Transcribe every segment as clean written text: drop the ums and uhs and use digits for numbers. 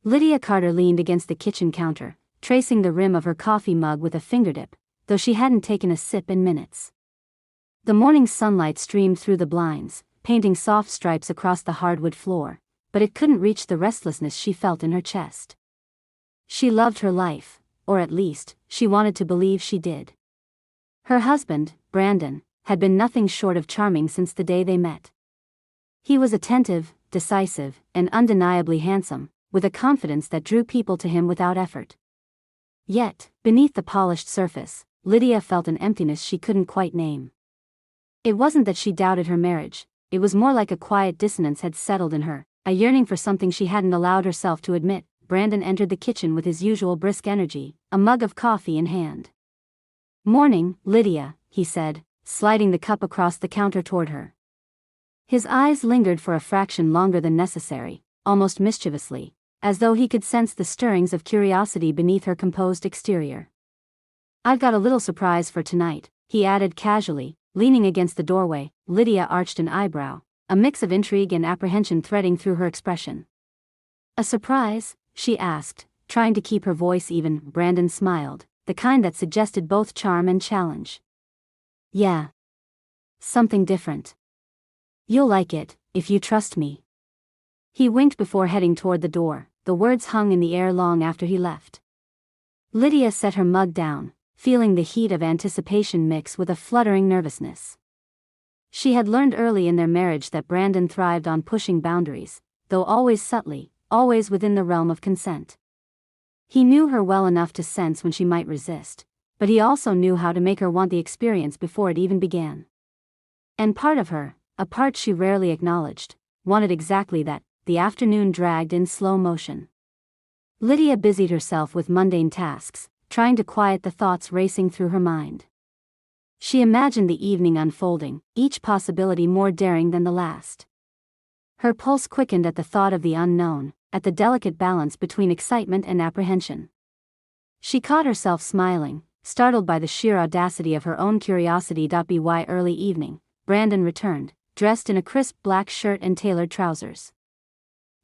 Lydia Carter leaned against the kitchen counter, tracing the rim of her coffee mug with a fingertip, though she hadn't taken a sip in minutes. The morning sunlight streamed through the blinds, painting soft stripes across the hardwood floor, but it couldn't reach the restlessness she felt in her chest. She loved her life, or at least, she wanted to believe she did. Her husband, Brandon, had been nothing short of charming since the day they met. He was attentive, decisive, and undeniably handsome, with a confidence that drew people to him without effort. Yet, beneath the polished surface, Lydia felt an emptiness she couldn't quite name. It wasn't that she doubted her marriage, it was more like a quiet dissonance had settled in her, a yearning for something she hadn't allowed herself to admit. Brandon entered the kitchen with his usual brisk energy, a mug of coffee in hand. "Morning, Lydia," he said, sliding the cup across the counter toward her. His eyes lingered for a fraction longer than necessary, almost mischievously, as though he could sense the stirrings of curiosity beneath her composed exterior. "I've got a little surprise for tonight," he added casually, leaning against the doorway. Lydia arched an eyebrow, a mix of intrigue and apprehension threading through her expression. "A surprise?" she asked, trying to keep her voice even. Brandon smiled, the kind that suggested both charm and challenge. "Yeah. Something different. You'll like it, if you trust me." He winked before heading toward the door, the words hung in the air long after he left. Lydia set her mug down, feeling the heat of anticipation mix with a fluttering nervousness. She had learned early in their marriage that Brandon thrived on pushing boundaries, though always subtly, always within the realm of consent. He knew her well enough to sense when she might resist, but he also knew how to make her want the experience before it even began. And part of her, a part she rarely acknowledged, wanted exactly that. The afternoon dragged in slow motion. Lydia busied herself with mundane tasks, trying to quiet the thoughts racing through her mind. She imagined the evening unfolding, each possibility more daring than the last. Her pulse quickened at the thought of the unknown, at the delicate balance between excitement and apprehension. She caught herself smiling, startled by the sheer audacity of her own curiosity. By early evening, Brandon returned, dressed in a crisp black shirt and tailored trousers.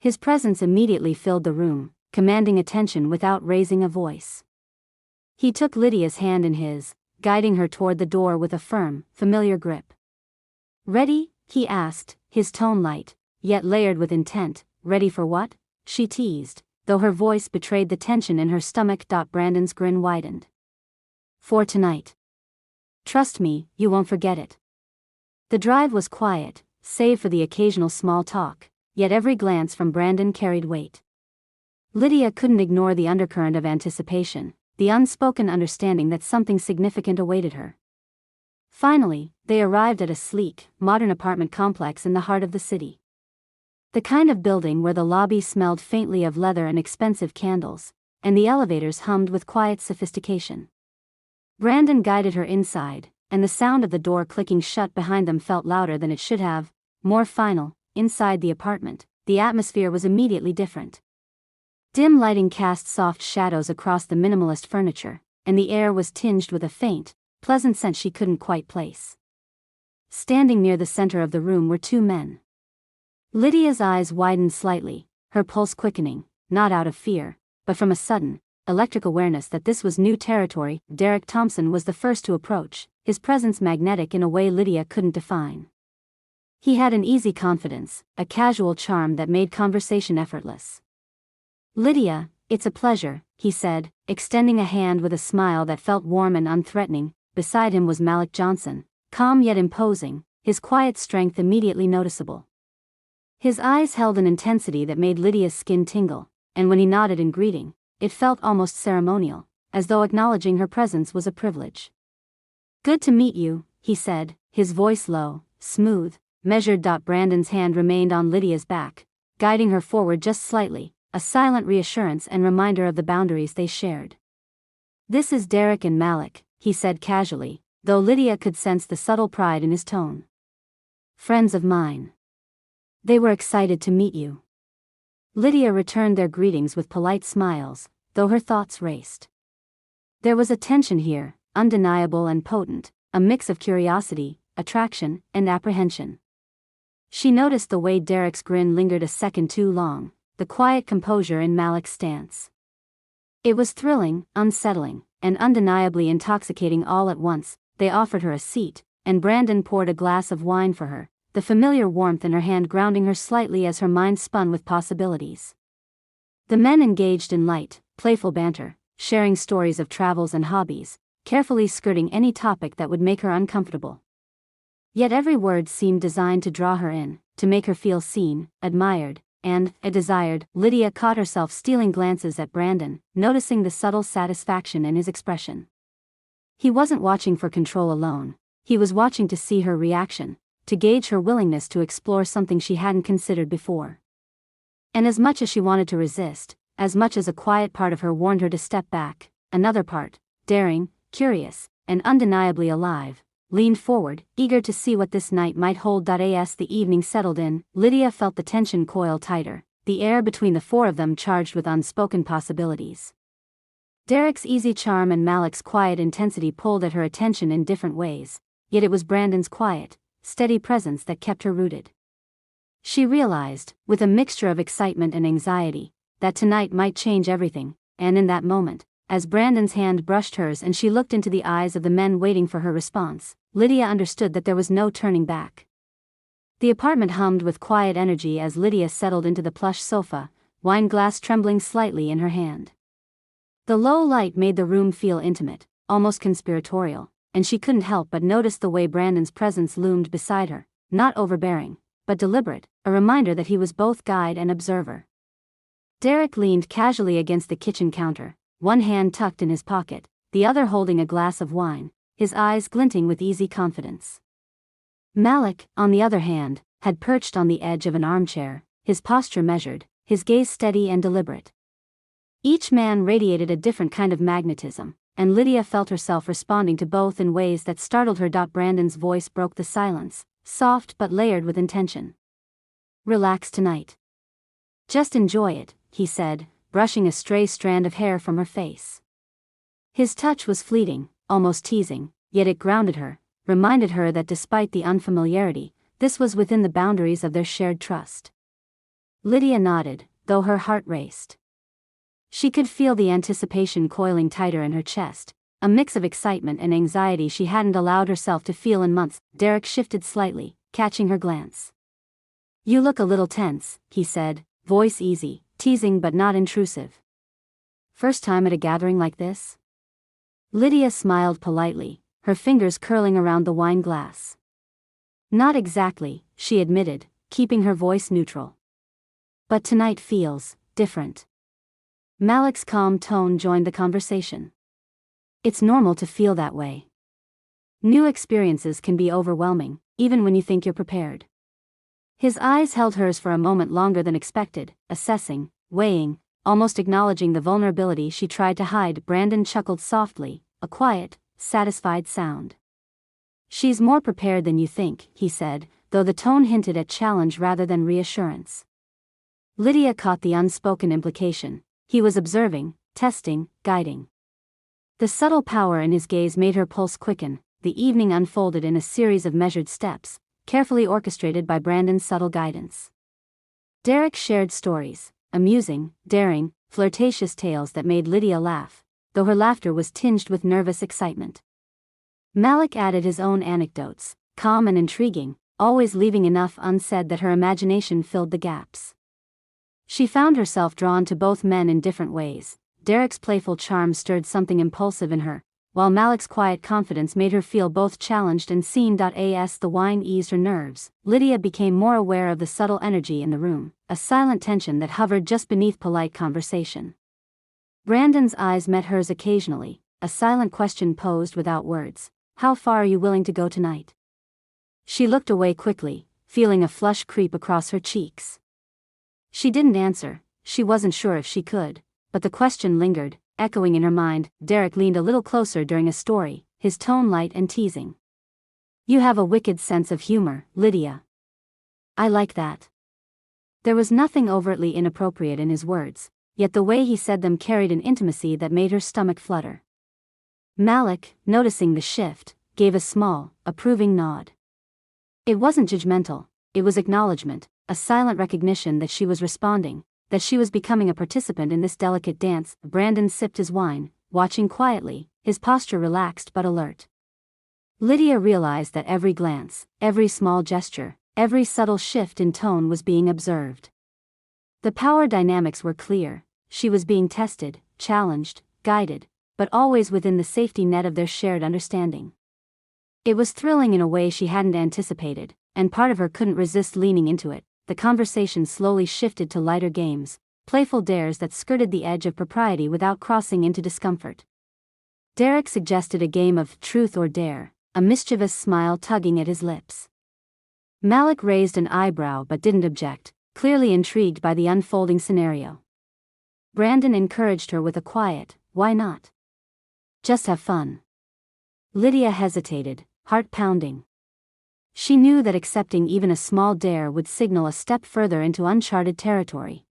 His presence immediately filled the room, commanding attention without raising a voice. He took Lydia's hand in his, guiding her toward the door with a firm, familiar grip. "Ready?" he asked, his tone light, yet layered with intent. "Ready for what?" she teased, though her voice betrayed the tension in her stomach. Brandon's grin widened. "For tonight. Trust me, you won't forget it." The drive was quiet, save for the occasional small talk, yet every glance from Brandon carried weight. Lydia couldn't ignore the undercurrent of anticipation, the unspoken understanding that something significant awaited her. Finally, they arrived at a sleek, modern apartment complex in the heart of the city. The kind of building where the lobby smelled faintly of leather and expensive candles, and the elevators hummed with quiet sophistication. Brandon guided her inside, and the sound of the door clicking shut behind them felt louder than it should have, more final. Inside the apartment, the atmosphere was immediately different. Dim lighting cast soft shadows across the minimalist furniture, and the air was tinged with a faint, pleasant scent she couldn't quite place. Standing near the center of the room were two men. Lydia's eyes widened slightly, her pulse quickening, not out of fear, but from a sudden, electric awareness that this was new territory. Derek Thompson was the first to approach, his presence magnetic in a way Lydia couldn't define. He had an easy confidence, a casual charm that made conversation effortless. "Lydia, it's a pleasure," he said, extending a hand with a smile that felt warm and unthreatening. Beside him was Malik Johnson, calm yet imposing, his quiet strength immediately noticeable. His eyes held an intensity that made Lydia's skin tingle, and when he nodded in greeting, it felt almost ceremonial, as though acknowledging her presence was a privilege. "Good to meet you," he said, his voice low, smooth, measured. Brandon's hand remained on Lydia's back, guiding her forward just slightly, a silent reassurance and reminder of the boundaries they shared. "This is Derek and Malik," he said casually, though Lydia could sense the subtle pride in his tone. "Friends of mine. They were excited to meet you." Lydia returned their greetings with polite smiles, though her thoughts raced. There was a tension here, undeniable and potent, a mix of curiosity, attraction, and apprehension. She noticed the way Derek's grin lingered a second too long, the quiet composure in Malik's stance. It was thrilling, unsettling, and undeniably intoxicating all at once. They offered her a seat, and Brandon poured a glass of wine for her, the familiar warmth in her hand grounding her slightly as her mind spun with possibilities. The men engaged in light, playful banter, sharing stories of travels and hobbies, carefully skirting any topic that would make her uncomfortable. Yet every word seemed designed to draw her in, to make her feel seen, admired, and desired. Lydia caught herself stealing glances at Brandon, noticing the subtle satisfaction in his expression. He wasn't watching for control alone, he was watching to see her reaction, to gauge her willingness to explore something she hadn't considered before. And as much as she wanted to resist, as much as a quiet part of her warned her to step back, another part, daring, curious, and undeniably alive, leaned forward, eager to see what this night might hold. As the evening settled in, Lydia felt the tension coil tighter, the air between the four of them charged with unspoken possibilities. Derek's easy charm and Malik's quiet intensity pulled at her attention in different ways, yet it was Brandon's quiet, steady presence that kept her rooted. She realized, with a mixture of excitement and anxiety, that tonight might change everything, and in that moment, as Brandon's hand brushed hers and she looked into the eyes of the men waiting for her response, Lydia understood that there was no turning back. The apartment hummed with quiet energy as Lydia settled into the plush sofa, wine glass trembling slightly in her hand. The low light made the room feel intimate, almost conspiratorial, and she couldn't help but notice the way Brandon's presence loomed beside her, not overbearing, but deliberate, a reminder that he was both guide and observer. Derek leaned casually against the kitchen counter, one hand tucked in his pocket, the other holding a glass of wine, his eyes glinting with easy confidence. Malik, on the other hand, had perched on the edge of an armchair, his posture measured, his gaze steady and deliberate. Each man radiated a different kind of magnetism, and Lydia felt herself responding to both in ways that startled her. Brandon's voice broke the silence, soft but layered with intention. "Relax tonight. Just enjoy it," he said, brushing a stray strand of hair from her face. His touch was fleeting, almost teasing, yet it grounded her, reminded her that despite the unfamiliarity, this was within the boundaries of their shared trust. Lydia nodded, though her heart raced. She could feel the anticipation coiling tighter in her chest, a mix of excitement and anxiety she hadn't allowed herself to feel in months. Derek shifted slightly, catching her glance. "You look a little tense," he said, voice easy, teasing but not intrusive. "First time at a gathering like this?" Lydia smiled politely, her fingers curling around the wine glass. "Not exactly," she admitted, keeping her voice neutral. "But tonight feels different." Malik's calm tone joined the conversation. "It's normal to feel that way. New experiences can be overwhelming, even when you think you're prepared." His eyes held hers for a moment longer than expected, assessing, weighing, almost acknowledging the vulnerability she tried to hide. Brandon chuckled softly, a quiet, satisfied sound. "She's more prepared than you think," he said, though the tone hinted at challenge rather than reassurance. Lydia caught the unspoken implication. He was observing, testing, guiding. The subtle power in his gaze made her pulse quicken. The evening unfolded in a series of measured steps, carefully orchestrated by Brandon's subtle guidance. Derek shared stories, amusing, daring, flirtatious tales that made Lydia laugh, though her laughter was tinged with nervous excitement. Malik added his own anecdotes, calm and intriguing, always leaving enough unsaid that her imagination filled the gaps. She found herself drawn to both men in different ways. Derek's playful charm stirred something impulsive in her, while Malik's quiet confidence made her feel both challenged and seen. As the wine eased her nerves, Lydia became more aware of the subtle energy in the room, a silent tension that hovered just beneath polite conversation. Brandon's eyes met hers occasionally, a silent question posed without words. "How far are you willing to go tonight?" She looked away quickly, feeling a flush creep across her cheeks. She didn't answer, she wasn't sure if she could, but the question lingered, echoing in her mind. Derek leaned a little closer during a story, his tone light and teasing. "You have a wicked sense of humor, Lydia. I like that." There was nothing overtly inappropriate in his words, yet the way he said them carried an intimacy that made her stomach flutter. Malik, noticing the shift, gave a small, approving nod. It wasn't judgmental, it was acknowledgement, a silent recognition that she was responding. that she was becoming a participant in this delicate dance. Brandon sipped his wine, watching quietly, his posture relaxed but alert. Lydia realized that every glance, every small gesture, every subtle shift in tone was being observed. The power dynamics were clear. She was being tested, challenged, guided, but always within the safety net of their shared understanding. It was thrilling in a way she hadn't anticipated, and part of her couldn't resist leaning into it. The conversation slowly shifted to lighter games, playful dares that skirted the edge of propriety without crossing into discomfort. Derek suggested a game of truth or dare, a mischievous smile tugging at his lips. Malik raised an eyebrow but didn't object, clearly intrigued by the unfolding scenario. Brandon encouraged her with a quiet, "Why not? Just have fun." Lydia hesitated, heart pounding. She knew that accepting even a small dare would signal a step further into uncharted territory.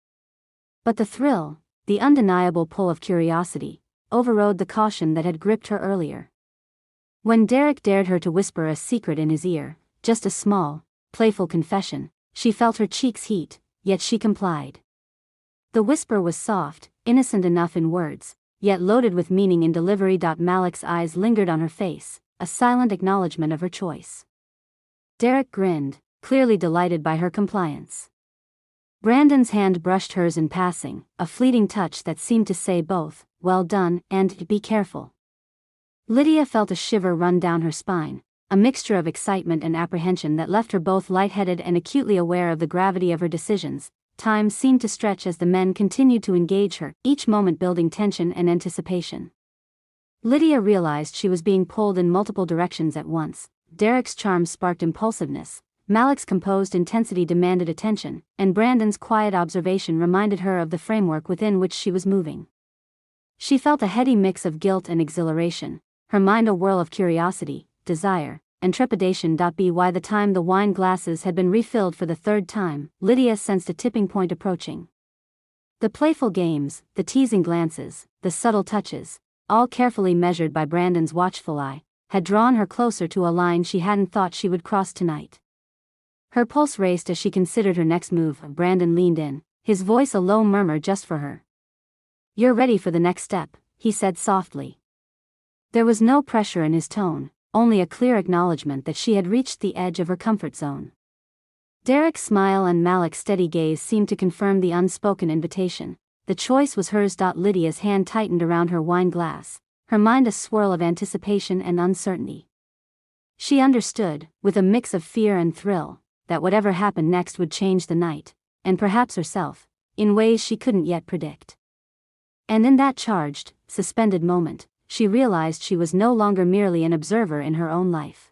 But the thrill, the undeniable pull of curiosity, overrode the caution that had gripped her earlier. When Derek dared her to whisper a secret in his ear, just a small, playful confession, she felt her cheeks heat, yet she complied. The whisper was soft, innocent enough in words, yet loaded with meaning in delivery. Malik's eyes lingered on her face, a silent acknowledgement of her choice. Derek grinned, clearly delighted by her compliance. Brandon's hand brushed hers in passing, a fleeting touch that seemed to say both, "Well done," and "Be careful." Lydia felt a shiver run down her spine, a mixture of excitement and apprehension that left her both lightheaded and acutely aware of the gravity of her decisions. Time seemed to stretch as the men continued to engage her, each moment building tension and anticipation. Lydia realized she was being pulled in multiple directions at once. Derek's charm sparked impulsiveness, Malik's composed intensity demanded attention, and Brandon's quiet observation reminded her of the framework within which she was moving. She felt a heady mix of guilt and exhilaration, her mind a whirl of curiosity, desire, and trepidation. By the time the wine glasses had been refilled for the third time, Lydia sensed a tipping point approaching. The playful games, the teasing glances, the subtle touches, all carefully measured by Brandon's watchful eye, had drawn her closer to a line she hadn't thought she would cross tonight. Her pulse raced as she considered her next move. Brandon leaned in, his voice a low murmur just for her. "You're ready for the next step," he said softly. There was no pressure in his tone, only a clear acknowledgement that she had reached the edge of her comfort zone. Derek's smile and Malik's steady gaze seemed to confirm the unspoken invitation. The choice was hers. Lydia's hand tightened around her wine glass, her mind a swirl of anticipation and uncertainty. She understood, with a mix of fear and thrill, that whatever happened next would change the night, and perhaps herself, in ways she couldn't yet predict. And in that charged, suspended moment, she realized she was no longer merely an observer in her own life.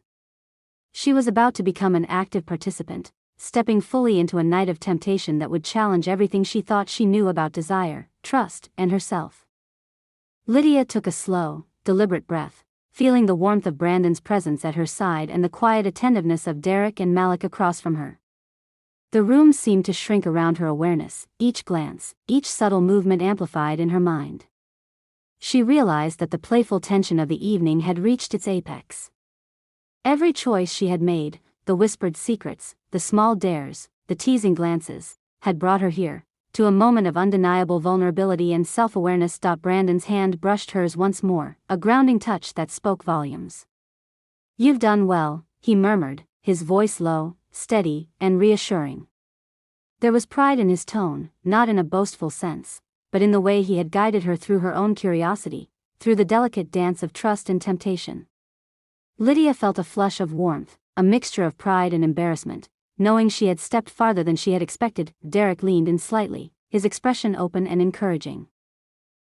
She was about to become an active participant, stepping fully into a night of temptation that would challenge everything she thought she knew about desire, trust, and herself. Lydia took a slow, deliberate breath, feeling the warmth of Brandon's presence at her side and the quiet attentiveness of Derek and Malik across from her. The room seemed to shrink around her awareness, each glance, each subtle movement amplified in her mind. She realized that the playful tension of the evening had reached its apex. Every choice she had made, the whispered secrets, the small dares, the teasing glances, had brought her here, to a moment of undeniable vulnerability and self-awareness. Brandon's hand brushed hers once more, a grounding touch that spoke volumes. "You've done well," he murmured, his voice low, steady, and reassuring. There was pride in his tone, not in a boastful sense, but in the way he had guided her through her own curiosity, through the delicate dance of trust and temptation. Lydia felt a flush of warmth, a mixture of pride and embarrassment, knowing she had stepped farther than she had expected. Derek leaned in slightly, his expression open and encouraging.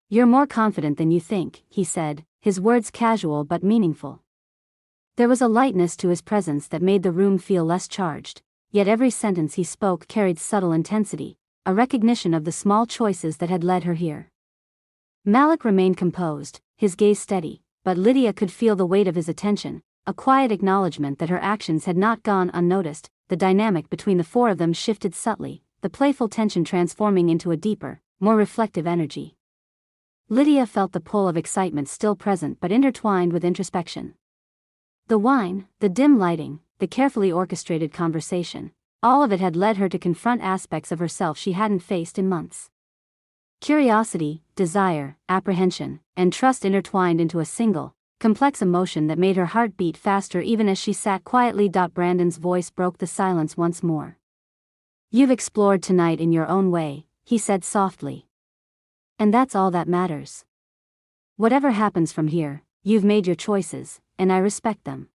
"You're more confident than you think," he said, his words casual but meaningful. There was a lightness to his presence that made the room feel less charged, yet every sentence he spoke carried subtle intensity, a recognition of the small choices that had led her here. Malik remained composed, his gaze steady, but Lydia could feel the weight of his attention, a quiet acknowledgement that her actions had not gone unnoticed. The dynamic between the four of them shifted subtly, the playful tension transforming into a deeper, more reflective energy. Lydia felt the pull of excitement still present but intertwined with introspection. The wine, the dim lighting, the carefully orchestrated conversation, All of it had led her to confront aspects of herself she hadn't faced in months. Curiosity, desire, apprehension, and trust intertwined into a single, complex emotion that made her heart beat faster even as she sat quietly. Brandon's voice broke the silence once more. "You've explored tonight in your own way," he said softly. "And that's all that matters. Whatever happens from here, you've made your choices, and I respect them."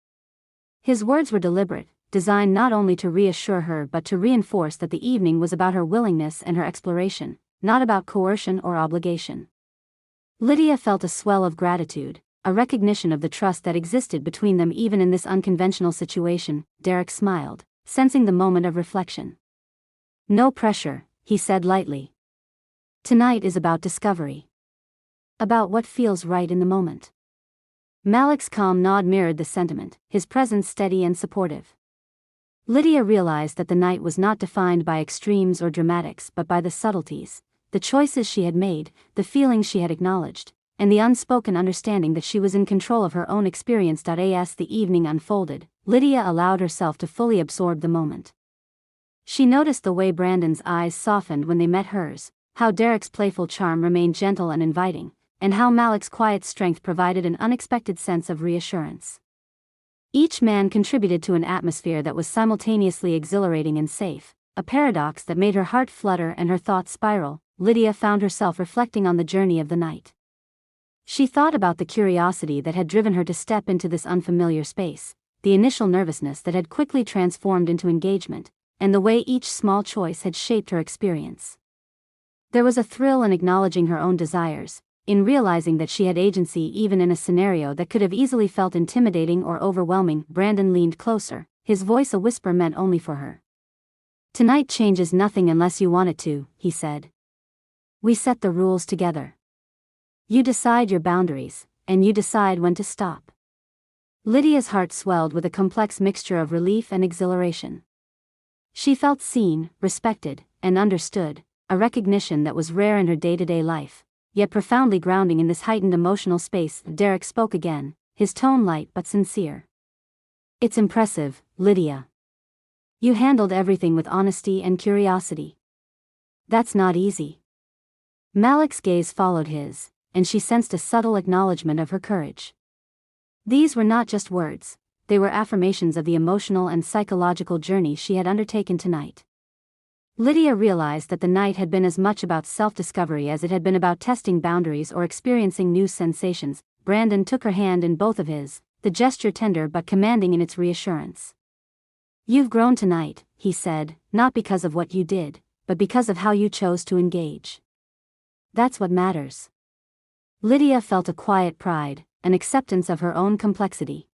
His words were deliberate, designed not only to reassure her but to reinforce that the evening was about her willingness and her exploration, not about coercion or obligation. Lydia felt a swell of gratitude, a recognition of the trust that existed between them even in this unconventional situation. Derek smiled, sensing the moment of reflection. "No pressure," he said lightly. "Tonight is about discovery. About what feels right in the moment." Malik's calm nod mirrored the sentiment, his presence steady and supportive. Lydia realized that the night was not defined by extremes or dramatics but by the subtleties, the choices she had made, the feelings she had acknowledged, and the unspoken understanding that she was in control of her own experience. As the evening unfolded, Lydia allowed herself to fully absorb the moment. She noticed the way Brandon's eyes softened when they met hers, how Derek's playful charm remained gentle and inviting, and how Malik's quiet strength provided an unexpected sense of reassurance. Each man contributed to an atmosphere that was simultaneously exhilarating and safe, a paradox that made her heart flutter and her thoughts spiral. Lydia found herself reflecting on the journey of the night. She thought about the curiosity that had driven her to step into this unfamiliar space, the initial nervousness that had quickly transformed into engagement, and the way each small choice had shaped her experience. There was a thrill in acknowledging her own desires, in realizing that she had agency even in a scenario that could have easily felt intimidating or overwhelming. Brandon leaned closer, his voice a whisper meant only for her. "Tonight changes nothing unless you want it to," he said. "We set the rules together. You decide your boundaries, and you decide when to stop." Lydia's heart swelled with a complex mixture of relief and exhilaration. She felt seen, respected, and understood, a recognition that was rare in her day-to-day life, yet profoundly grounding in this heightened emotional space. Derek spoke again, his tone light but sincere. "It's impressive, Lydia. You handled everything with honesty and curiosity. That's not easy." Malik's gaze followed his, and she sensed a subtle acknowledgement of her courage. These were not just words, they were affirmations of the emotional and psychological journey she had undertaken tonight. Lydia realized that the night had been as much about self-discovery as it had been about testing boundaries or experiencing new sensations. Brandon took her hand in both of his, the gesture tender but commanding in its reassurance. "You've grown tonight," he said, "not because of what you did, but because of how you chose to engage. That's what matters." Lydia felt a quiet pride, an acceptance of her own complexity.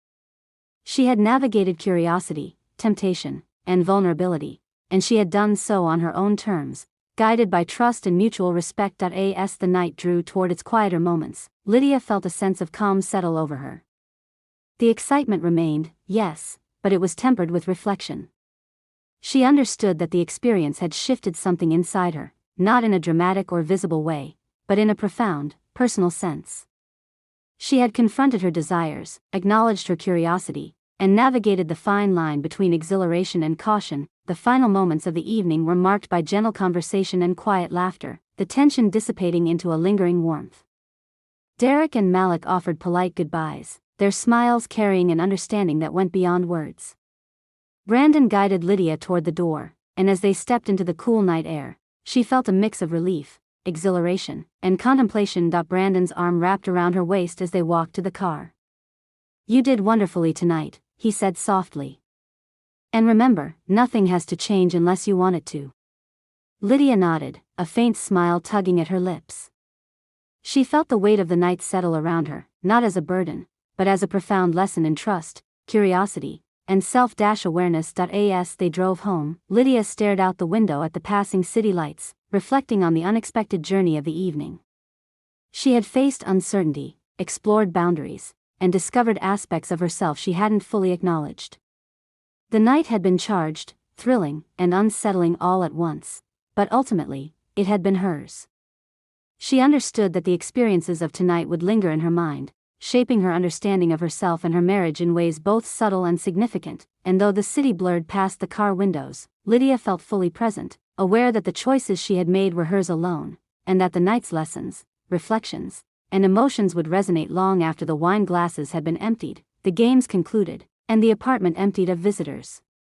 She had navigated curiosity, temptation, and vulnerability, and she had done so on her own terms, guided by trust and mutual respect. As the night drew toward its quieter moments, Lydia felt a sense of calm settle over her. The excitement remained, yes, but it was tempered with reflection. She understood that the experience had shifted something inside her, not in a dramatic or visible way, but in a profound, personal sense. She had confronted her desires, acknowledged her curiosity, and navigated the fine line between exhilaration and caution. The final moments of the evening were marked by gentle conversation and quiet laughter, the tension dissipating into a lingering warmth. Derek and Malik offered polite goodbyes, their smiles carrying an understanding that went beyond words. Brandon guided Lydia toward the door, and as they stepped into the cool night air, she felt a mix of relief, exhilaration, and contemplation. Brandon's arm wrapped around her waist as they walked to the car. "You did wonderfully tonight," he said softly. "And remember, nothing has to change unless you want it to." Lydia nodded, a faint smile tugging at her lips. She felt the weight of the night settle around her, not as a burden, but as a profound lesson in trust, curiosity, and self-awareness. As they drove home, Lydia stared out the window at the passing city lights, reflecting on the unexpected journey of the evening. She had faced uncertainty, explored boundaries, and discovered aspects of herself she hadn't fully acknowledged. The night had been charged, thrilling, and unsettling all at once, but ultimately, it had been hers. She understood that the experiences of tonight would linger in her mind, shaping her understanding of herself and her marriage in ways both subtle and significant. And though the city blurred past the car windows, Lydia felt fully present, aware that the choices she had made were hers alone, and that the night's lessons, reflections, and emotions would resonate long after the wine glasses had been emptied, the games concluded, and the apartment emptied of visitors.